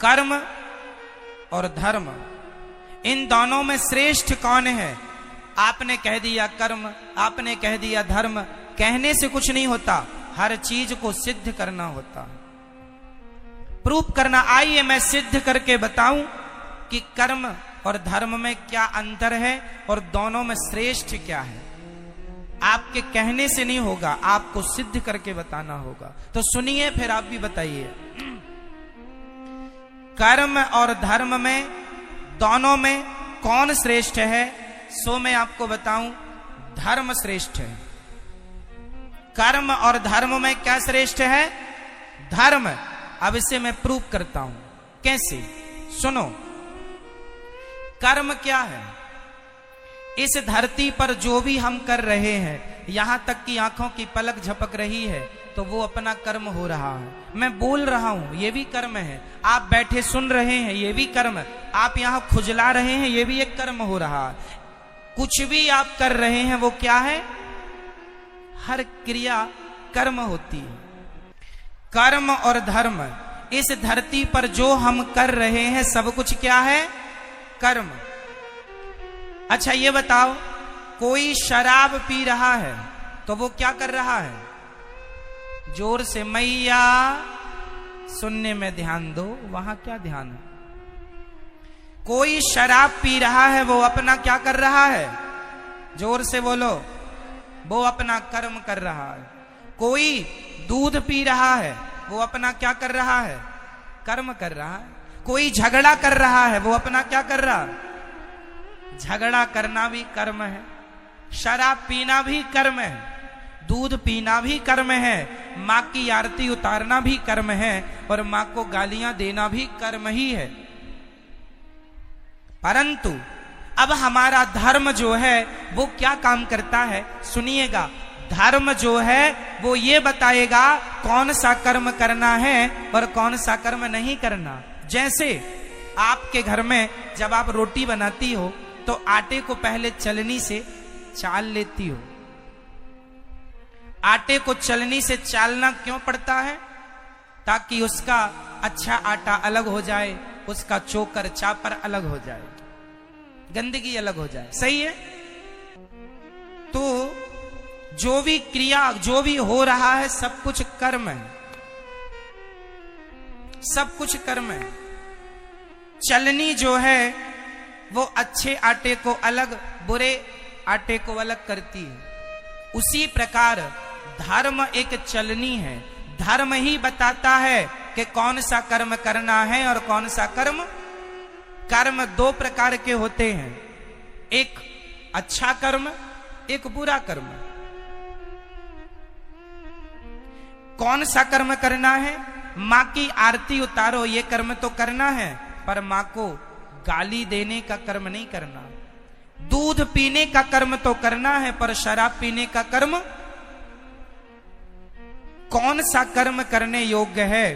कर्म और धर्म, इन दोनों में श्रेष्ठ कौन है? आपने कह दिया कर्म, आपने कह दिया धर्म। कहने से कुछ नहीं होता, हर चीज को सिद्ध करना होता, प्रूफ करना। आइए मैं सिद्ध करके बताऊं कि कर्म और धर्म में क्या अंतर है और दोनों में श्रेष्ठ क्या है। आपके कहने से नहीं होगा, आपको सिद्ध करके बताना होगा। तो सुनिए, फिर आप भी बताइए। कर्म और धर्म में, दोनों में कौन श्रेष्ठ है? सो मैं आपको बताऊं, धर्म श्रेष्ठ है। कर्म और धर्म में क्या श्रेष्ठ है? धर्म। अब इसे मैं प्रूफ करता हूं। कैसे? सुनो। कर्म क्या है? इस धरती पर जो भी हम कर रहे हैं, यहां तक कि आंखों की पलक झपक रही है, तो वो अपना कर्म हो रहा है। मैं बोल रहा हूं, ये भी कर्म है। आप बैठे सुन रहे हैं, ये भी कर्म। आप यहां खुजला रहे हैं, ये भी एक कर्म हो रहा है। कुछ भी आप कर रहे हैं, वो क्या है? हर क्रिया कर्म होती है। कर्म और धर्म, इस धरती पर जो हम कर रहे हैं, सब कुछ क्या है? कर्म। अच्छा ये बताओ, कोई शराब पी रहा है तो वो क्या कर रहा है? जोर से मैया, सुनने में ध्यान दो। वहां क्या ध्यान है? कोई शराब पी रहा है, वो अपना क्या कर रहा है? जोर से बोलो। वो अपना कर्म कर रहा है। कोई दूध पी रहा है, वो अपना क्या कर रहा है? कर्म कर रहा है। कोई झगड़ा कर रहा है, वो अपना क्या कर रहा है? झगड़ा करना भी कर्म है, शराब पीना भी कर्म है, दूध पीना भी कर्म है, माँ की आरती उतारना भी कर्म है, और माँ को गालियां देना भी कर्म ही है। परंतु अब हमारा धर्म जो है वो क्या काम करता है? सुनिएगा। धर्म जो है वो ये बताएगा कौन सा कर्म करना है और कौन सा कर्म नहीं करना। जैसे आपके घर में जब आप रोटी बनाती हो तो आटे को पहले चलनी से चाल लेती हो। आटे को चलनी से चालना क्यों पड़ता है? ताकि उसका अच्छा आटा अलग हो जाए, उसका चोकर चापर अलग हो जाए, गंदगी अलग हो जाए। सही है? तो जो भी क्रिया, जो भी हो रहा है, सब कुछ कर्म है, सब कुछ कर्म है। चलनी जो है वो अच्छे आटे को अलग, बुरे आटे को अलग करती है। उसी प्रकार धर्म एक चलनी है। धर्म ही बताता है कि कौन सा कर्म करना है और कौन सा कर्म। कर्म दो प्रकार के होते हैं, एक अच्छा कर्म, एक बुरा कर्म। कौन सा कर्म करना है? माँ की आरती उतारो, ये कर्म तो करना है, पर माँ को गाली देने का कर्म नहीं करना। दूध पीने का कर्म तो करना है, पर शराब पीने का कर्म। कौन सा कर्म करने योग्य है?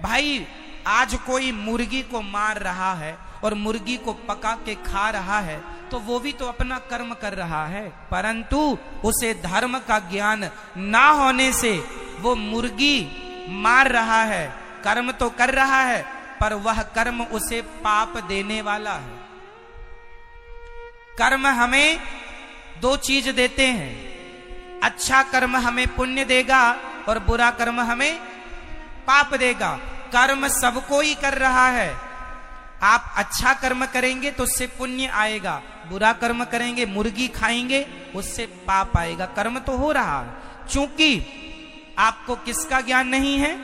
भाई आज कोई मुर्गी को मार रहा है और मुर्गी को पका के खा रहा है, तो वो भी तो अपना कर्म कर रहा है, परंतु उसे धर्म का ज्ञान ना होने से वो मुर्गी मार रहा है, कर्म तो कर रहा है, पर वह कर्म उसे पाप देने वाला है। कर्म हमें दो चीज देते हैं, अच्छा कर्म हमें पुण्य देगा और बुरा कर्म हमें पाप देगा। कर्म सबको ही कर रहा है। आप अच्छा कर्म करेंगे तो उससे पुण्य आएगा, बुरा कर्म करेंगे, मुर्गी खाएंगे, उससे पाप आएगा। कर्म तो हो रहा है। चूंकि आपको किसका ज्ञान नहीं है?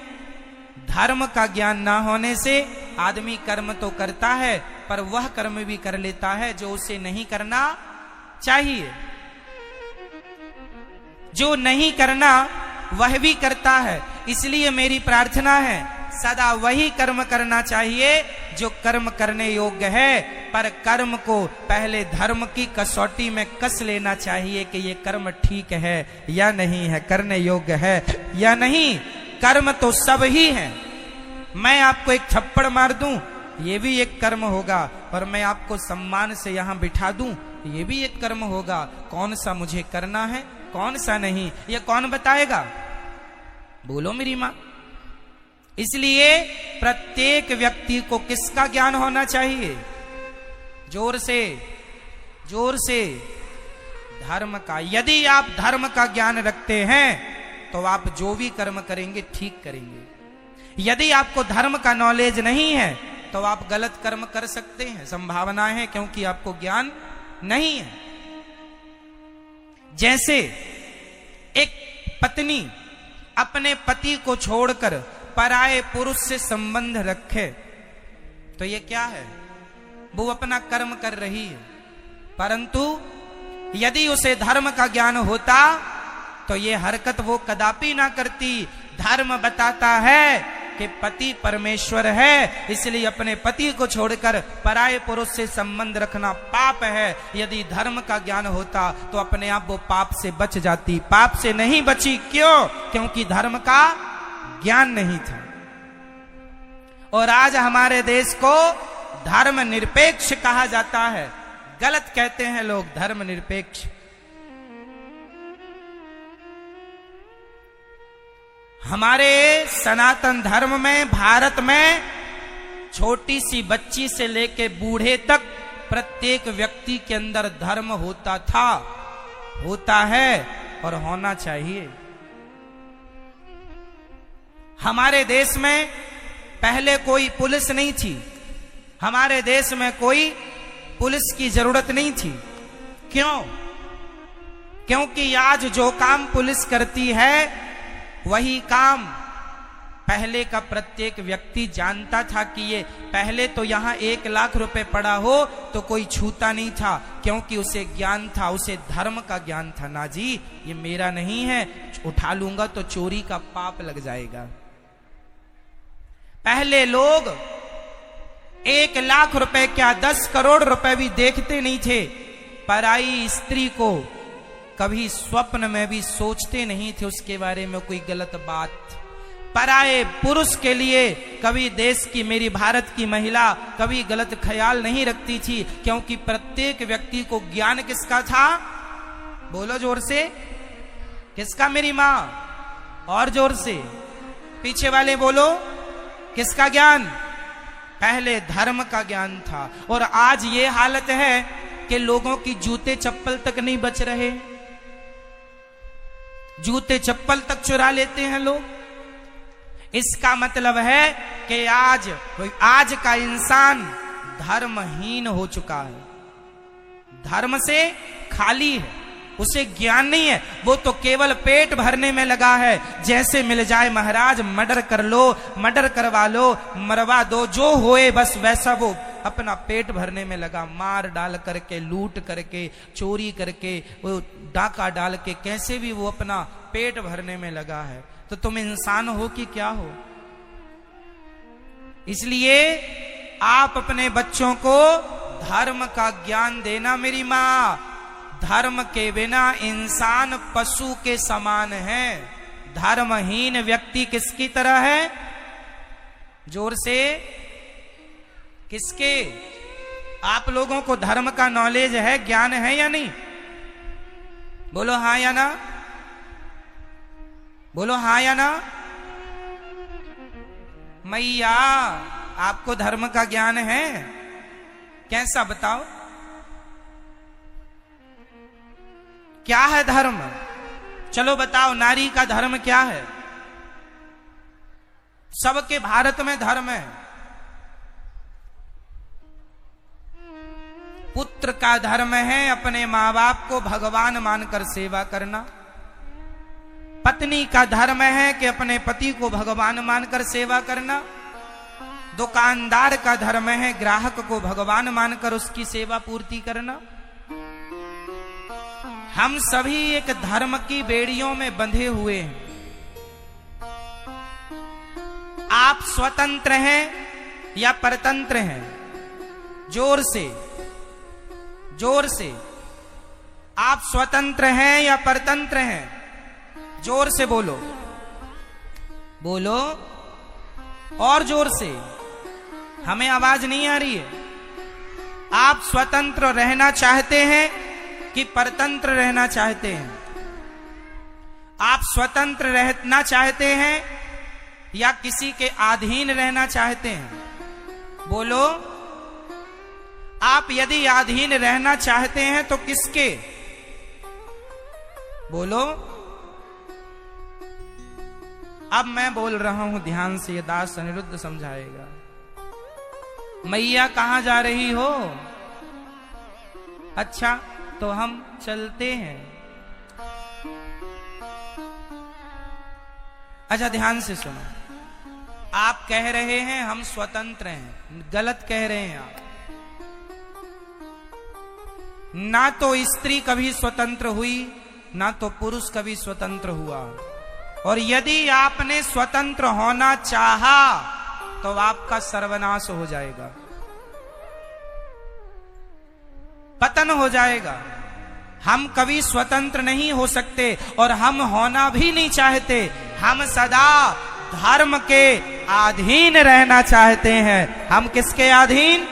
धर्म का ज्ञान ना होने से आदमी कर्म तो करता है, पर वह कर्म भी कर लेता है जो उसे नहीं करना चाहिए। जो नहीं करना वह भी करता है। इसलिए मेरी प्रार्थना है, सदा वही कर्म करना चाहिए जो कर्म करने योग्य है, पर कर्म को पहले धर्म की कसौटी में कस लेना चाहिए कि ये कर्म ठीक है या नहीं है, करने योग्य है या नहीं। कर्म तो सब ही है। मैं आपको एक थप्पड़ मार दूं, ये भी एक कर्म होगा, और मैं आपको सम्मान से यहां बिठा दूं, ये भी एक कर्म होगा। कौन सा मुझे करना है, कौन सा नहीं, ये कौन बताएगा? बोलो मेरी मां। इसलिए प्रत्येक व्यक्ति को किसका ज्ञान होना चाहिए? जोर से, जोर से, धर्म का। यदि आप धर्म का ज्ञान रखते हैं तो आप जो भी कर्म करेंगे ठीक करेंगे। यदि आपको धर्म का नॉलेज नहीं है तो आप गलत कर्म कर सकते हैं, संभावना है, क्योंकि आपको ज्ञान नहीं है। जैसे एक पत्नी अपने पति को छोड़कर पराये पुरुष से संबंध रखे तो ये क्या है? वो अपना कर्म कर रही है। परंतु यदि उसे धर्म का ज्ञान होता तो ये हरकत वो कदापि ना करती। धर्म बताता है कि पति परमेश्वर है, इसलिए अपने पति को छोड़कर पराये पुरुष से संबंध रखना पाप है। यदि धर्म का ज्ञान होता तो अपने आप वो पाप से बच जाती। पाप से नहीं बची, क्यों? क्योंकि धर्म का ज्ञान नहीं था। और आज हमारे देश को धर्म निरपेक्ष कहा जाता है। गलत कहते हैं लोग, धर्म निरपेक्ष। हमारे सनातन धर्म में, भारत में छोटी सी बच्ची से लेके बूढ़े तक प्रत्येक व्यक्ति के अंदर धर्म होता था, होता है और होना चाहिए। हमारे देश में पहले कोई पुलिस नहीं थी। हमारे देश में कोई पुलिस की जरूरत नहीं थी। क्यों? क्योंकि आज जो काम पुलिस करती है वही काम पहले का प्रत्येक व्यक्ति जानता था कि ये पहले तो यहां 1 लाख रुपए पड़ा हो तो कोई छूता नहीं था, क्योंकि उसे ज्ञान था, उसे धर्म का ज्ञान था। ना जी, ये मेरा नहीं है, उठा लूंगा तो चोरी का पाप लग जाएगा। पहले लोग 1 लाख रुपए क्या 10 करोड़ रुपए भी देखते नहीं थे। पराई स्त्री को कभी स्वप्न में भी सोचते नहीं थे उसके बारे में कोई गलत बात। पराये पुरुष के लिए कभी देश की, मेरी भारत की महिला कभी गलत ख्याल नहीं रखती थी, क्योंकि प्रत्येक व्यक्ति को ज्ञान किसका था? बोलो जोर से, किसका? मेरी माँ। और जोर से, पीछे वाले बोलो, किसका ज्ञान? पहले धर्म का ज्ञान था। और आज ये हालत है कि लोगों की जूते चप्पल तक नहीं बच रहे। जूते चप्पल तक चुरा लेते हैं लोग। इसका मतलब है कि आज का इंसान धर्महीन हो चुका है, धर्म से खाली है, उसे ज्ञान नहीं है। वो तो केवल पेट भरने में लगा है। जैसे मिल जाए महाराज मर्डर कर लो, मर्डर करवा लो, मरवा दो, जो होए बस वैसा वो अपना पेट भरने में लगा। मार डाल करके, लूट करके, चोरी करके, वो डाका डाल के, कैसे भी वो अपना पेट भरने में लगा है। तो तुम इंसान हो कि क्या हो? इसलिए आप अपने बच्चों को धर्म का ज्ञान देना मेरी माँ। धर्म के बिना इंसान पशु के समान है। धर्महीन व्यक्ति किसकी तरह है? जोर से, किसके? आप लोगों को धर्म का नॉलेज है, ज्ञान है या नहीं? बोलो हाँ या ना, बोलो हाँ या ना। मैया, आपको धर्म का ज्ञान है? कैसा बताओ, क्या है धर्म? चलो बताओ, नारी का धर्म क्या है? सबके भारत में धर्म है। पुत्र का धर्म है अपने माँ बाप को भगवान मानकर सेवा करना। पत्नी का धर्म है कि अपने पति को भगवान मानकर सेवा करना। दुकानदार का धर्म है ग्राहक को भगवान मानकर उसकी सेवा पूर्ति करना। हम सभी एक धर्म की बेड़ियों में बंधे हुए हैं। आप स्वतंत्र हैं या परतंत्र हैं? जोर से, जोर से। आप स्वतंत्र हैं या परतंत्र हैं? जोर से बोलो, बोलो और जोर से, हमें आवाज नहीं आ रही है। आप स्वतंत्र रहना चाहते हैं कि परतंत्र रहना चाहते हैं? आप स्वतंत्र रहना चाहते हैं या किसी के अधीन रहना चाहते हैं? बोलो। आप यदि अधीन रहना चाहते हैं तो किसके? बोलो। अब मैं बोल रहा हूं, ध्यान से, ये दास अनिरुद्ध समझाएगा। मैया कहां जा रही हो? अच्छा, तो हम चलते हैं। अच्छा, ध्यान से सुनो। आप कह रहे हैं हम स्वतंत्र हैं, गलत कह रहे हैं आप। ना तो स्त्री कभी स्वतंत्र हुई, ना तो पुरुष कभी स्वतंत्र हुआ। और यदि आपने स्वतंत्र होना चाहा तो आपका सर्वनाश हो जाएगा, पतन हो जाएगा। हम कभी स्वतंत्र नहीं हो सकते और हम होना भी नहीं चाहते। हम सदा धर्म के अधीन रहना चाहते हैं। हम किसके अधीन?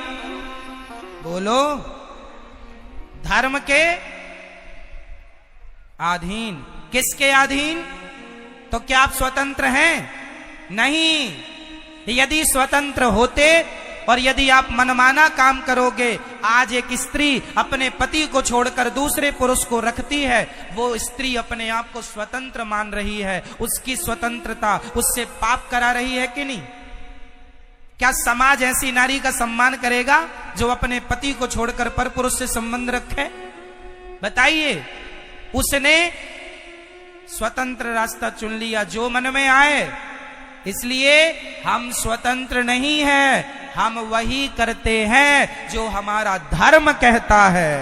बोलो। धर्म के अधीन। किसके अधीन? तो क्या आप स्वतंत्र हैं? नहीं। यदि स्वतंत्र होते और यदि आप मनमाना काम करोगे, आज एक स्त्री अपने पति को छोड़कर दूसरे पुरुष को रखती है, वो स्त्री अपने आप को स्वतंत्र मान रही है। उसकी स्वतंत्रता उससे पाप करा रही है कि नहीं? क्या समाज ऐसी नारी का सम्मान करेगा जो अपने पति को छोड़कर पर पुरुष से संबंध रखे? बताइए। उसने स्वतंत्र रास्ता चुन लिया, जो मन में आए। इसलिए हम स्वतंत्र नहीं हैं, हम वही करते हैं जो हमारा धर्म कहता है।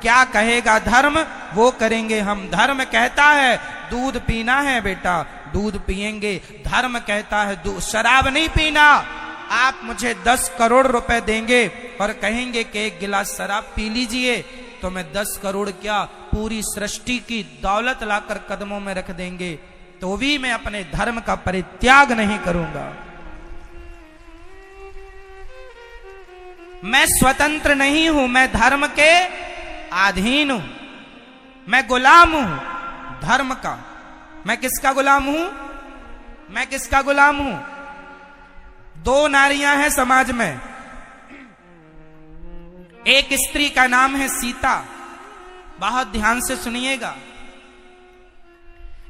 क्या कहेगा धर्म, वो करेंगे हम। धर्म कहता है दूध पीना है बेटा, दूध पिएंगे। धर्म कहता है शराब नहीं पीना। आप मुझे 10 करोड़ रुपए देंगे और कहेंगे कि एक गिलास शराब पी लीजिए, तो मैं 10 करोड़ क्या, पूरी सृष्टि की दौलत लाकर कदमों में रख देंगे, तो भी मैं अपने धर्म का परित्याग नहीं करूंगा। मैं स्वतंत्र नहीं हूं, मैं धर्म के अधीन हूं। मैं गुलाम हूं धर्म का। मैं किसका गुलाम हूं? मैं किसका गुलाम हूं? 2 नारियां हैं समाज में। एक स्त्री का नाम है सीता, बहुत ध्यान से सुनिएगा।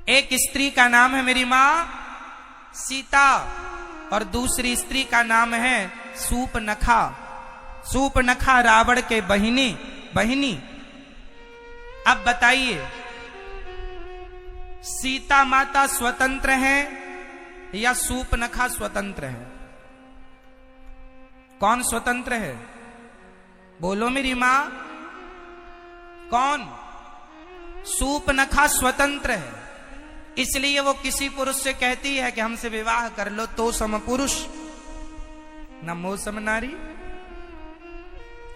एक स्त्री का नाम है मेरी मां सीता, और दूसरी स्त्री का नाम है सूपनखा। सूपनखा रावण के बहिनी। अब बताइए, सीता माता स्वतंत्र है या सूपनखा स्वतंत्र है? कौन स्वतंत्र है? बोलो मेरी मां। कौन? सूपनखा स्वतंत्र है। इसलिए वो किसी पुरुष से कहती है कि हमसे विवाह कर लो, तो सम पुरुष न मोह सम नारी।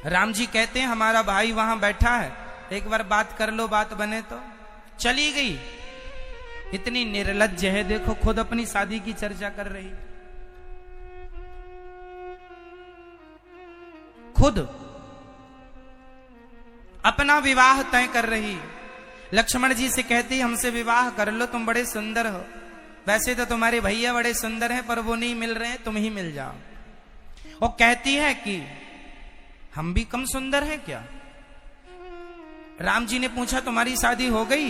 राम जी कहते हैं हमारा भाई वहां बैठा है, एक बार बात कर लो, बात बने तो। चली गई। इतनी निर्लज्ज है, देखो खुद अपनी शादी की चर्चा कर रही, खुद अपना विवाह तय कर रही। लक्ष्मण जी से कहती हमसे विवाह कर लो, तुम बड़े सुंदर हो। वैसे तो तुम्हारे भैया बड़े सुंदर हैं, पर वो नहीं मिल रहे हैं, तुम ही मिल जाओ। वो कहती है कि हम भी कम सुंदर हैं क्या? राम जी ने पूछा तुम्हारी शादी हो गई?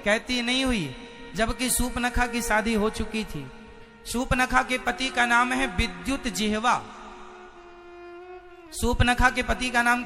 कहती नहीं हुई, जबकि सूपनखा की शादी हो चुकी थी। सूपनखा के पति का नाम है विद्युत जिह्वा। सूपनखा के पति का नाम